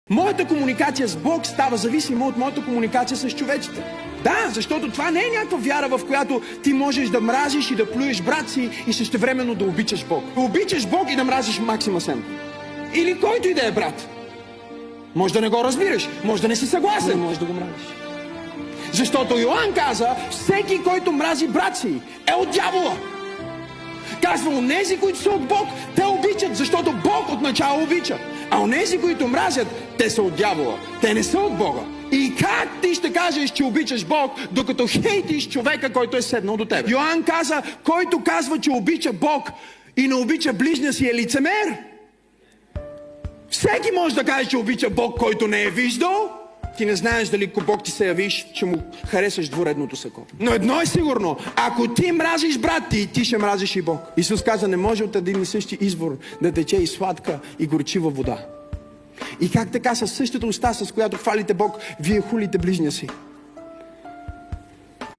Моята комуникация с Бог става зависима от моята комуникация с човеците. Да, защото това не е някаква вяра, в която ти можеш да мразиш и да плюеш брат си и същевременно да обичаш Бог. Да обичаш Бог и да мразиш Максим Асенов. Или който и да е брат. Може да не го разбираш, може да не си съгласен, може да го мразиш. Защото Йоан каза, всеки, който мрази брат си, е от дявола. Казва, онези, които са от Бог, те обичат, защото Бог отначало обича. А онези, които мразят, те са от дявола. Те не са от Бога. И как ти ще кажеш, че обичаш Бог, докато хейтиш човека, който е седнал до теб? Йоан каза, който казва, че обича Бог и не обича ближния си, е лицемер. Всеки може да каже, че обича Бог, който не е виждал. Ти не знаеш дали Бог ти се явиш, че му харесаш дворедното сако. Но едно е сигурно. Ако ти мразиш брат ти, ти ще мразиш и Бог. Исус каза, не може от един и същи извор да тече и сладка и горчива вода. И как така със същата уста, с която хвалите Бог, вие хулите ближния си?